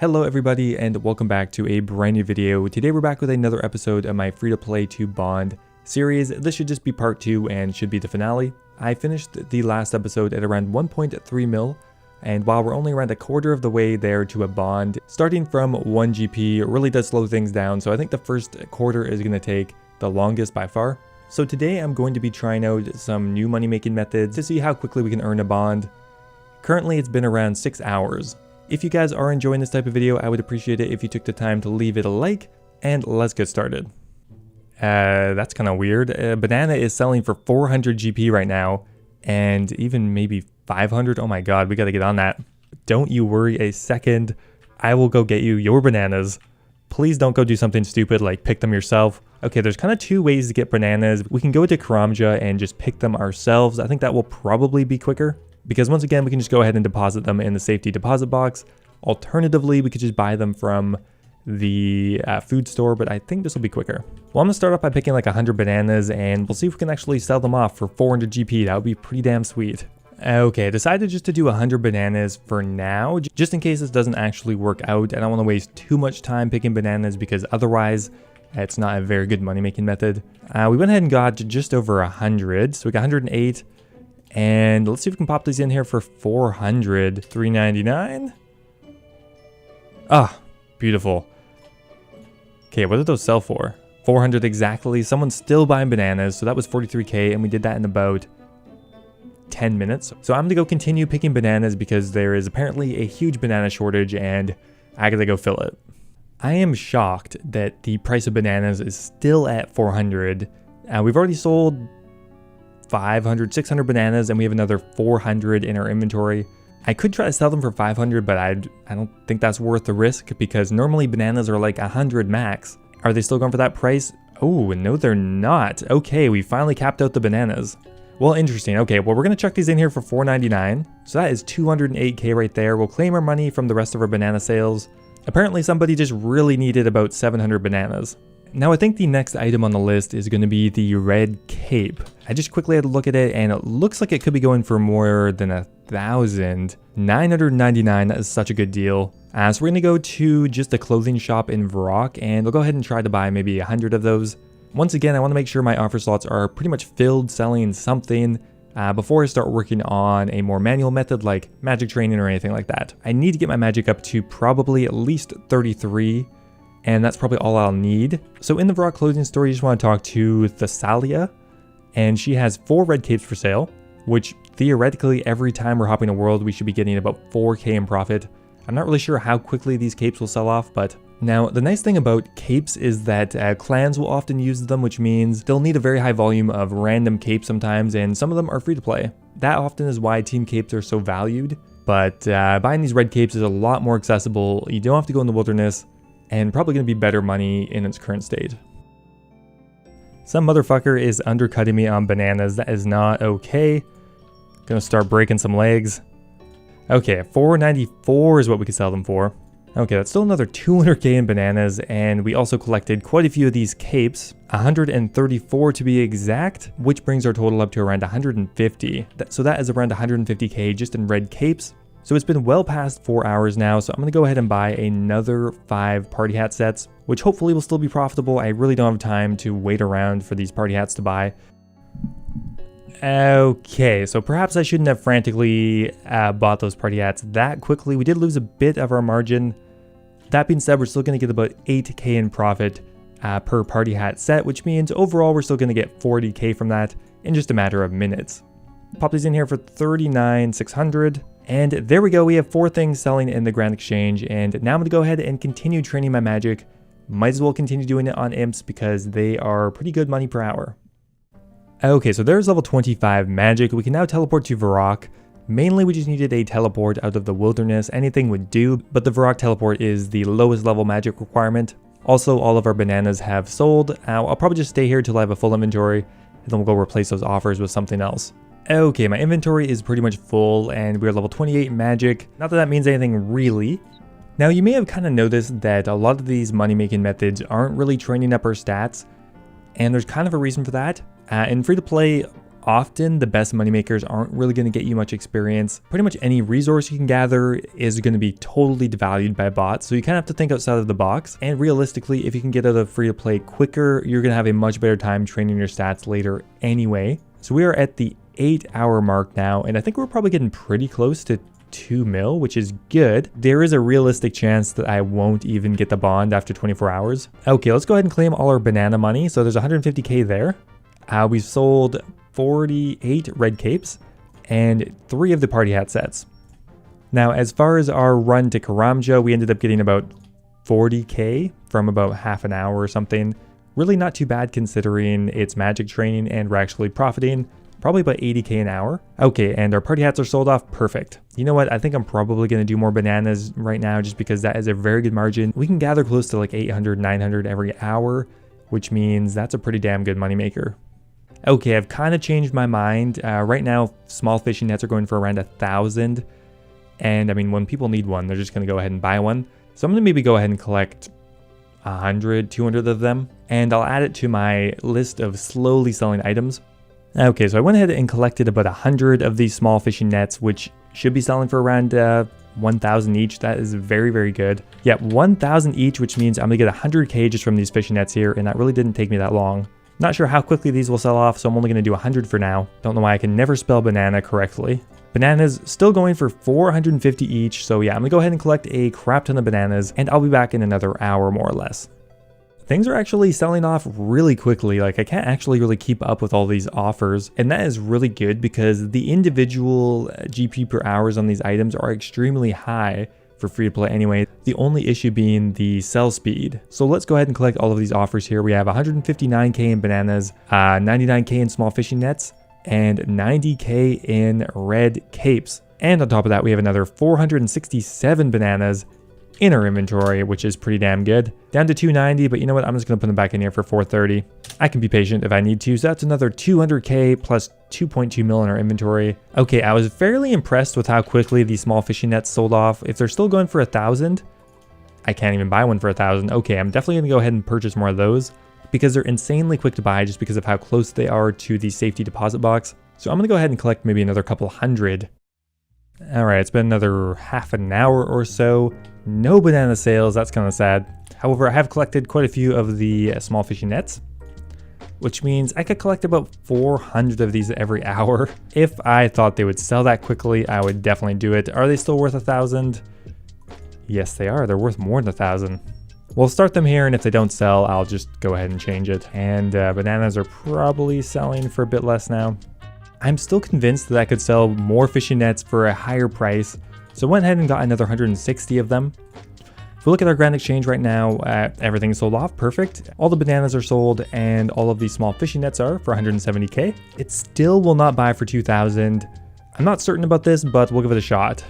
Hello everybody and welcome back to a brand new video. Today we're back with another episode of my free-to-play to bond series. This should just be part 2 and should be the finale. I finished the last episode at around 1.3 mil, and while we're only around a quarter of the way there to a bond, starting from 1 GP really does slow things down, so I think the first quarter is going to take the longest by far. So today I'm going to be trying out some new money making methods to see how quickly we can earn a bond. Currently it's been around 6 hours. If you guys are enjoying this type of video, I would appreciate it if you took the time to leave it a like, and let's get started. That's kind of weird. Banana is selling for 400 GP right now, and even maybe 500. Oh my god, we gotta get on that. Don't you worry a second. I will go get you your bananas. Please don't go do something stupid like pick them yourself. Okay, there's kind of 2 ways to get bananas. We can go to Karamja and just pick them ourselves. I think that will probably be quicker, because once again, we can just go ahead and deposit them in the safety deposit box. Alternatively, we could just buy them from the food store, but I think this will be quicker. Well, I'm gonna start off by picking like 100 bananas, and we'll see if we can actually sell them off for 400 GP. That would be pretty damn sweet. Okay, I decided just to do 100 bananas for now, just in case this doesn't actually work out. I don't want to waste too much time picking bananas because otherwise it's not a very good money-making method. We went ahead and got just over 100, so we got 108. And let's see if we can pop these in here for 400, 399. Ah, beautiful. Okay, what did those sell for? 400 exactly. Someone's still buying bananas, so that was 43k, and we did that in about 10 minutes. So I'm gonna go continue picking bananas because there is apparently a huge banana shortage, and I gotta go fill it. I am shocked that the price of bananas is still at 400. We've already sold 500, 600 bananas, and we have another 400 in our inventory. I could try to sell them for 500, but I don't think that's worth the risk because normally bananas are like 100 max. Are they still going for that price? Oh, no, they're not. Okay, we finally capped out the bananas. Well, interesting. Okay, well, we're going to chuck these in here for 499. So that is 208k right there. We'll claim our money from the rest of our banana sales. Apparently, somebody just really needed about 700 bananas. Now, I think the next item on the list is going to be the red cape. I just quickly had a look at it, and it looks like it could be going for more than 1,000. 999, that is such a good deal. So we're going to go to just a clothing shop in Varrock, and we'll go ahead and try to buy maybe 100 of those. Once again, I want to make sure my offer slots are pretty much filled selling something before I start working on a more manual method like magic training or anything like that. I need to get my magic up to probably at least 33. And that's probably all I'll need. So in the Varrock clothing store, you just want to talk to Thessalia, and she has 4 red capes for sale, which theoretically every time we're hopping a world, we should be getting about 4k in profit. I'm not really sure how quickly these capes will sell off, but now the nice thing about capes is that clans will often use them, which means they'll need a very high volume of random capes sometimes, and some of them are free to play. That often is why team capes are so valued, but buying these red capes is a lot more accessible. You don't have to go in the wilderness, and probably going to be better money in its current state. Some motherfucker is undercutting me on bananas. That is not okay. Gonna start breaking some legs. Okay, 494 is what we could sell them for. Okay, that's still another 200k in bananas, and we also collected quite a few of these capes, 134 to be exact, which brings our total up to around 150. So that is around 150k just in red capes. So it's been well past 4 hours now, so I'm going to go ahead and buy another 5 party hat sets, which hopefully will still be profitable. I really don't have time to wait around for these party hats to buy. Okay, so perhaps I shouldn't have frantically bought those party hats that quickly. We did lose a bit of our margin. That being said, we're still going to get about 8k in profit per party hat set, which means overall we're still going to get 40k from that in just a matter of minutes. Pop these in here for 39,600. And there we go, we have 4 things selling in the Grand Exchange, and now I'm going to go ahead and continue training my magic. Might as well continue doing it on imps because they are pretty good money per hour. Okay, so there's level 25 magic. We can now teleport to Varrock. Mainly we just needed a teleport out of the wilderness, anything would do, but the Varrock teleport is the lowest level magic requirement. Also, all of our bananas have sold. I'll probably just stay here till I have a full inventory, and then we'll go replace those offers with something else. Okay, my inventory is pretty much full, and we're level 28 magic. Not that that means anything really. Now, you may have kind of noticed that a lot of these money-making methods aren't really training up our stats, and there's kind of a reason for that. In free-to-play, often the best moneymakers aren't really going to get you much experience. Pretty much any resource you can gather is going to be totally devalued by bots, so you kind of have to think outside of the box. And realistically, if you can get out of free to play quicker, you're going to have a much better time training your stats later anyway. So we are at the 8-hour mark now, and I think we're probably getting pretty close to 2 mil, which is good. There is a realistic chance that I won't even get the bond after 24 hours. Okay, let's go ahead and claim all our banana money. So there's 150k there. We've sold 48 red capes and 3 of the party hat sets. Now, as far as our run to Karamja, we ended up getting about 40k from about half an hour or something. Really not too bad considering it's magic training and we're actually profiting. Probably about 80k an hour. Okay, and our party hats are sold off. Perfect. You know what? I think I'm probably going to do more bananas right now just because that is a very good margin. We can gather close to like 800, 900 every hour, which means that's a pretty damn good moneymaker. Okay, I've kind of changed my mind. Right now, small fishing nets are going for around 1,000. And I mean, when people need one, they're just going to go ahead and buy one. So I'm going to maybe go ahead and collect 100, 200 of them. And I'll add it to my list of slowly selling items. Okay, so I went ahead and collected about 100 of these small fishing nets, which should be selling for around 1,000 each. That is very, very good. Yeah, 1,000 each, which means I'm gonna get 100k just from these fishing nets here, and that really didn't take me that long. Not sure how quickly these will sell off, so I'm only gonna do 100 for now. Don't know why I can never spell banana correctly. Bananas still going for 450 each, so yeah, I'm gonna go ahead and collect a crap ton of bananas, and I'll be back in another hour more or less. Things are actually selling off really quickly. Like, I can't actually really keep up with all these offers, and that is really good because the individual GP per hours on these items are extremely high for free to play anyway. The only issue being the sell speed. So let's go ahead and collect all of these offers here. We have 159k in bananas, 99k in small fishing nets, and 90k in red capes. And on top of that, we have another 467 bananas in our inventory, which is pretty damn good. Down to 290, but you know what? I'm just going to put them back in here for 430. I can be patient if I need to, so that's another 200k plus 2.2 mil in our inventory. Okay, I was fairly impressed with how quickly these small fishing nets sold off. If they're still going for 1,000, I can't even buy one for 1,000. Okay, I'm definitely going to go ahead and purchase more of those because they're insanely quick to buy just because of how close they are to the safety deposit box. So I'm going to go ahead and collect maybe another couple hundred. All right, it's been another half an hour or so. No banana sales, that's kind of sad. However, I have collected quite a few of the small fishing nets, which means I could collect about 400 of these every hour. If I thought they would sell that quickly, I would definitely do it. Are they still worth 1,000? Yes, they are. They're worth more than 1,000. We'll start them here, and if they don't sell, I'll just go ahead and change it. And bananas are probably selling for a bit less now. I'm still convinced that I could sell more fishing nets for a higher price, so I went ahead and got another 160 of them. If we look at our Grand Exchange right now, everything's sold off, perfect. All the bananas are sold, and all of these small fishing nets are for 170k. It still will not buy for 2,000. I'm not certain about this, but we'll give it a shot.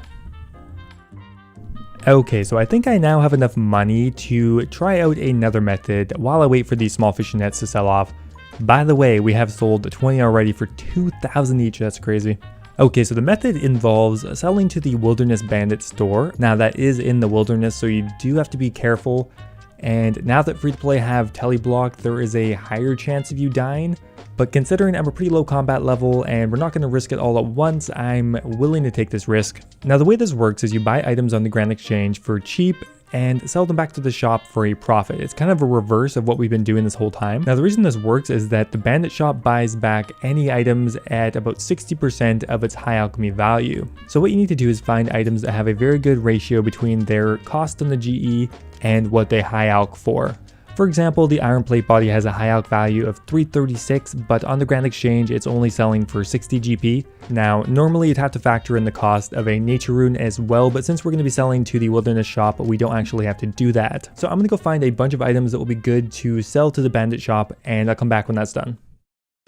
Okay, so I think I now have enough money to try out another method while I wait for these small fishing nets to sell off. By the way, we have sold 20 already for 2,000 each. That's crazy. Okay, so the method involves selling to the Wilderness Bandit store. Now that is in the wilderness, so you do have to be careful. And now that free-to-play have teleblock, there is a higher chance of you dying. But considering I'm a pretty low combat level and we're not going to risk it all at once, I'm willing to take this risk. Now the way this works is you buy items on the Grand Exchange for cheap and sell them back to the shop for a profit. It's kind of a reverse of what we've been doing this whole time. Now the reason this works is that the Bandit shop buys back any items at about 60% of its high alchemy value. So what you need to do is find items that have a very good ratio between their cost on the GE and what they high alch for. For example, the iron plate body has a high alch value of 336, but on the Grand Exchange, it's only selling for 60 GP. Now, normally you'd have to factor in the cost of a nature rune as well, but since we're going to be selling to the wilderness shop, we don't actually have to do that. So I'm going to go find a bunch of items that will be good to sell to the Bandit shop, and I'll come back when that's done.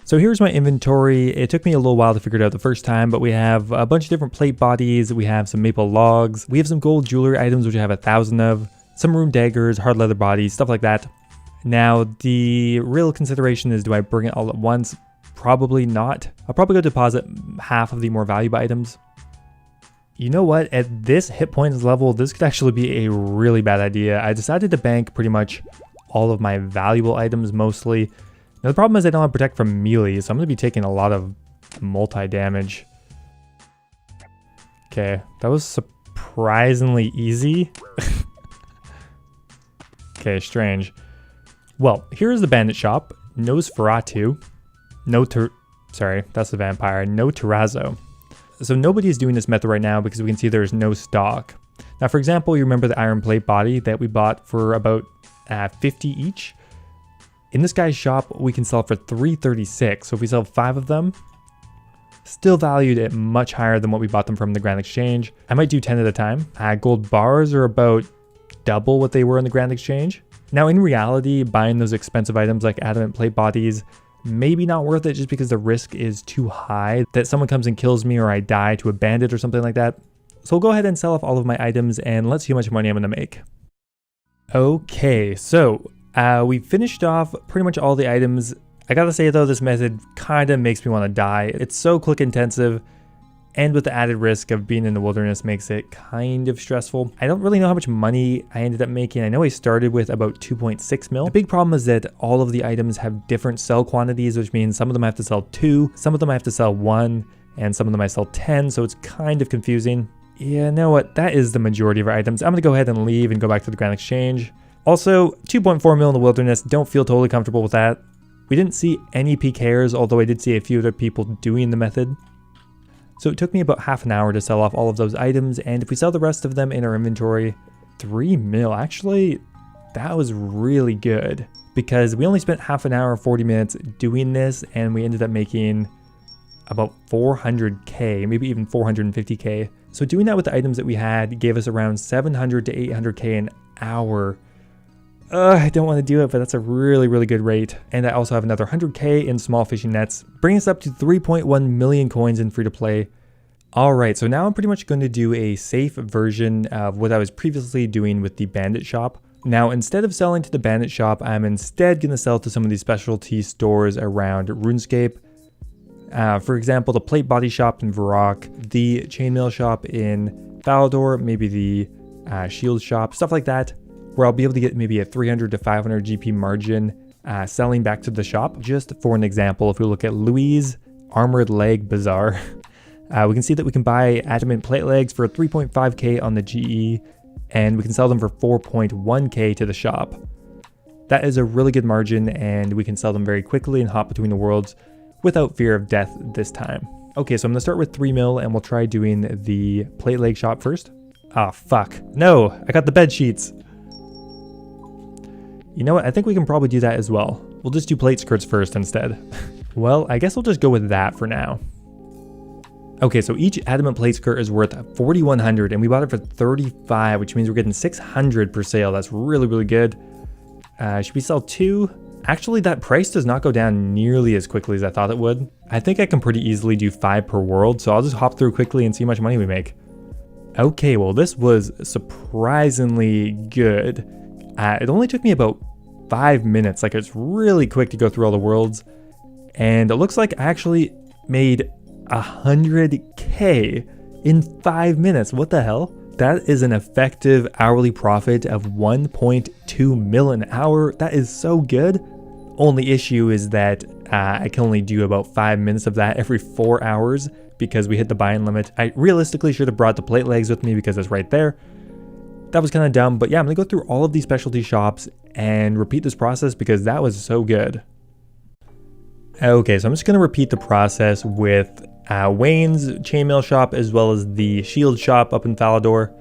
So here's my inventory. It took me a little while to figure it out the first time, but we have a bunch of different plate bodies. We have some maple logs. We have some gold jewelry items, which I have 1,000 of. Some rune daggers, hard leather bodies, stuff like that. Now, the real consideration is, do I bring it all at once? Probably not. I'll probably go deposit half of the more valuable items. You know what? At this hit points level, this could actually be a really bad idea. I decided to bank pretty much all of my valuable items mostly. Now, the problem is I don't have protect from melee, so I'm going to be taking a lot of multi-damage. Okay, that was surprisingly easy. Okay, strange. Well, here's the Bandit shop. Nosferatu. Sorry, that's the vampire. No Terrazzo. So nobody is doing this method right now because we can see there's no stock. Now, for example, you remember the iron plate body that we bought for about 50 each? In this guy's shop, we can sell for 336. So if we sell 5 of them, still valued at much higher than what we bought them from the Grand Exchange. I might do 10 at a time. Gold bars are about double what they were in the Grand Exchange. Now, in reality, buying those expensive items like adamant plate bodies, maybe not worth it just because the risk is too high that someone comes and kills me or I die to a bandit or something like that. So we'll go ahead and sell off all of my items and let's see how much money I'm gonna make. Okay, so we finished off pretty much all the items. I gotta say though, this method kind of makes me want to die. It's so click intensive, and with the added risk of being in the wilderness makes it kind of stressful. I don't really know how much money I ended up making. I know I started with about 2.6 mil. The big problem is that all of the items have different sell quantities, which means some of them I have to sell 2, some of them I have to sell 1, and some of them I sell 10, so it's kind of confusing. Yeah, you know what? That is the majority of our items. I'm gonna go ahead and leave and go back to the Grand Exchange. Also, 2.4 mil in the wilderness, don't feel totally comfortable with that. We didn't see any PKers, although I did see a few other people doing the method. So it took me about half an hour to sell off all of those items, and if we sell the rest of them in our inventory, 3 mil, actually, that was really good. Because we only spent half an hour, 40 minutes doing this, and we ended up making about 400k, maybe even 450k. So doing that with the items that we had gave us around 700 to 800k an hour. I don't want to do it, but that's a really, really good rate. And I also have another 100k in small fishing nets, bringing us up to 3.1 million coins in free to play. All right, so now I'm pretty much going to do a safe version of what I was previously doing with the Bandit shop. Now, instead of selling to the Bandit shop, I'm instead going to sell to some of these specialty stores around RuneScape. For example, the plate body shop in Varrock, the chainmail shop in Falador, maybe the shield shop, stuff like that, where I'll be able to get maybe a 300 to 500 GP margin selling back to the shop. Just for an example, if we look at Louise Armored Leg Bazaar, we can see that we can buy adamant plate legs for 3.5k on the GE, and we can sell them for 4.1k to the shop. That is a really good margin, and we can sell them very quickly and hop between the worlds without fear of death this time. Okay, so I'm gonna start with 3 mil, and we'll try doing the plate leg shop first. Ah, fuck. No, I got the bed sheets. You know what, I think we can probably do that as well. We'll just do plate skirts first instead. Well, I guess we'll just go with that for now. Okay, so each adamant plate skirt is worth 4,100 and we bought it for 35, which means we're getting 600 per sale. That's really, really good. Should we sell 2? Actually, that price does not go down nearly as quickly as I thought it would. I think I can pretty easily do 5 per world, so I'll just hop through quickly and see how much money we make. Okay, well, this was surprisingly good. It only took me about 5 minutes, like it's really quick to go through all the worlds. And it looks like I actually made 100k in 5 minutes. What the hell? That is an effective hourly profit of 1.2 mil an hour. That is so good. Only issue is that I can only do about 5 minutes of that every 4 hours because we hit the buy-in limit. I realistically should have brought the plate legs with me because it's right there. That was kind of dumb, but yeah, I'm gonna go through all of these specialty shops and repeat this process because that was so good. Okay, so I'm just gonna repeat the process with Wayne's chainmail shop as well as the shield shop up in Falador.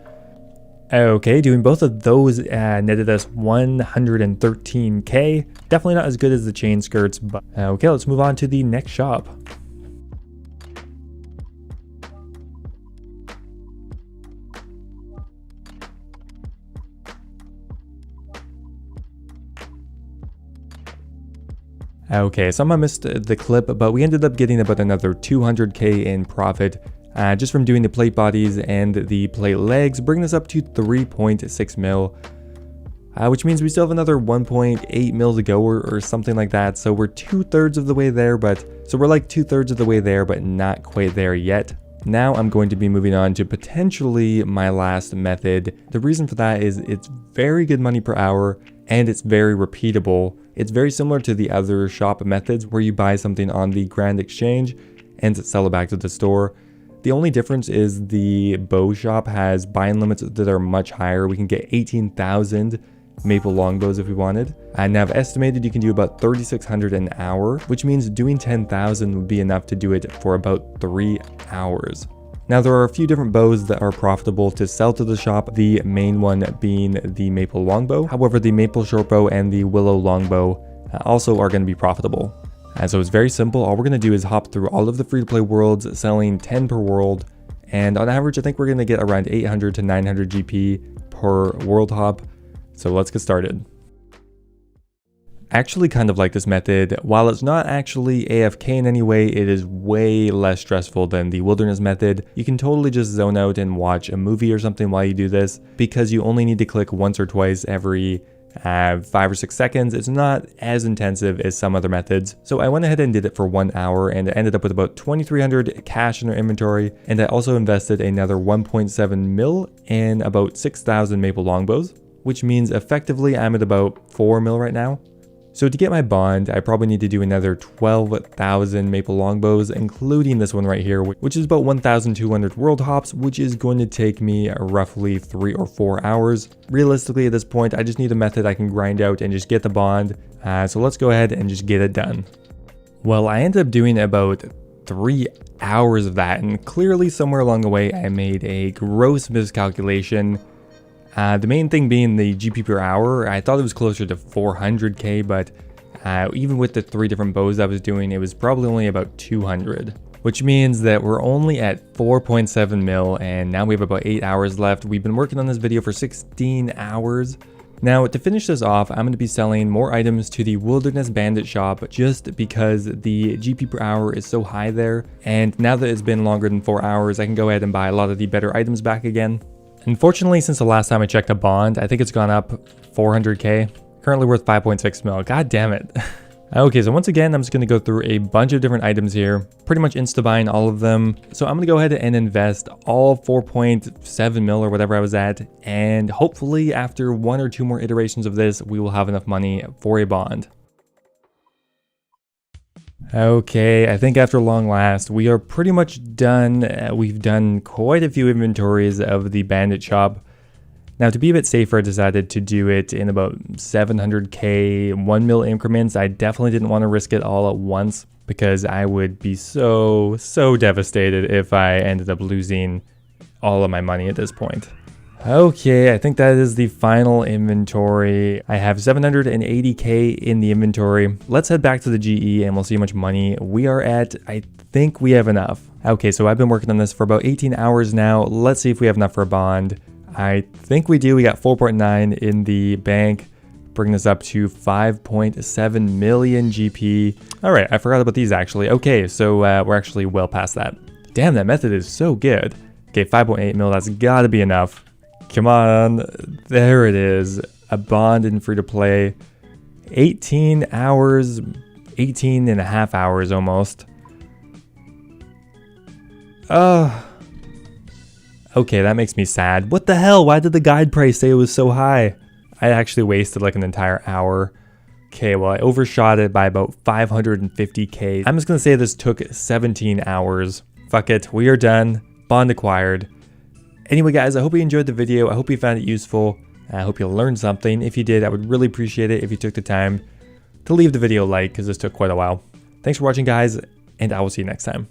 Okay, doing both of those netted us 113k. Definitely not as good as the chain skirts, but okay, let's move on to the next shop. Okay, somehow missed the clip, but we ended up getting about another 200k in profit just from doing the plate bodies and the plate legs, bringing us up to 3.6 mil, which means we still have another 1.8 mil to go or something like that. So we're 2/3 of the way there, but not quite there yet. Now I'm going to be moving on to potentially my last method. The reason for that is it's very good money per hour and it's very repeatable. It's very similar to the other shop methods where you buy something on the Grand Exchange and sell it back to the store. The only difference is the bow shop has buy-in limits that are much higher. We can get 18,000 maple longbows if we wanted. And now I've estimated you can do about 3,600 an hour, which means doing 10,000 would be enough to do it for about 3 hours. Now there are a few different bows that are profitable to sell to the shop, the main one being the maple longbow. However, the maple shortbow and the willow longbow also are going to be profitable. And so it's very simple. All we're going to do is hop through all of the free-to-play worlds, selling 10 per world. And on average, I think we're going to get around 800 to 900 GP per world hop. So let's get started. I actually kind of like this method. While it's not actually AFK in any way, it is way less stressful than the wilderness method. You can totally just zone out and watch a movie or something while you do this, because you only need to click once or twice every 5 or 6 seconds. It's not as intensive as some other methods. So I went ahead and did it for 1 hour, and I ended up with about 2,300 cash in our inventory. And I also invested another 1.7 mil in about 6,000 maple longbows, which means effectively I'm at about 4 mil right now. So to get my bond, I probably need to do another 12,000 maple longbows, including this one right here, which is about 1,200 world hops, which is going to take me roughly 3 or 4 hours. Realistically, at this point, I just need a method I can grind out and just get the bond. So let's go ahead and just get it done. Well, I ended up doing about 3 hours of that, and clearly somewhere along the way, I made a gross miscalculation. The main thing being the GP per hour. I thought it was closer to 400k, but even with the 3 different bows I was doing, it was probably only about 200, which means that we're only at 4.7 mil, and now we have about 8 hours left. We've been working on this video for 16 hours. Now, to finish this off, I'm going to be selling more items to the Wilderness Bandit shop just because the GP per hour is so high there. And now that it's been longer than 4 hours, I can go ahead and buy a lot of the better items back again. Unfortunately, since the last time I checked a bond, I think it's gone up 400k. Currently worth 5.6 mil. God damn it. Okay, so once again, I'm just going to go through a bunch of different items here, pretty much insta-buying all of them. So I'm going to go ahead and invest all 4.7 mil or whatever I was at. And hopefully after 1 or 2 more iterations of this, we will have enough money for a bond. Okay, I think after long last, we are pretty much done. We've done quite a few inventories of the Bandit shop. Now, to be a bit safer, I decided to do it in about 700k 1 mil increments. I definitely didn't want to risk it all at once because I would be so devastated if I ended up losing all of my money at this point. Okay, I think that is the final inventory. I have 780k in the inventory. Let's head back to the GE and we'll see how much money we are at. I think we have enough. Okay, so I've been working on this for about 18 hours now. Let's see if we have enough for a bond. I think we do. We got 4.9 in the bank, bringing us up to 5.7 million GP. All right, I forgot about these actually. Okay, so we're actually well past that. Damn, that method is so good. Okay, 5.8 mil, that's gotta be enough. Come on, there it is. A bond in free to play. 18 hours, 18 and a half hours almost. Okay, that makes me sad. What the hell? Why did the guide price say it was so high? I actually wasted like an entire hour. Okay, well, I overshot it by about 550k. I'm just gonna say this took 17 hours. Fuck it, we are done. Bond acquired. Anyway, guys, I hope you enjoyed the video. I hope you found it useful. I hope you learned something. If you did, I would really appreciate it if you took the time to leave the video a like, because this took quite a while. Thanks for watching, guys, and I will see you next time.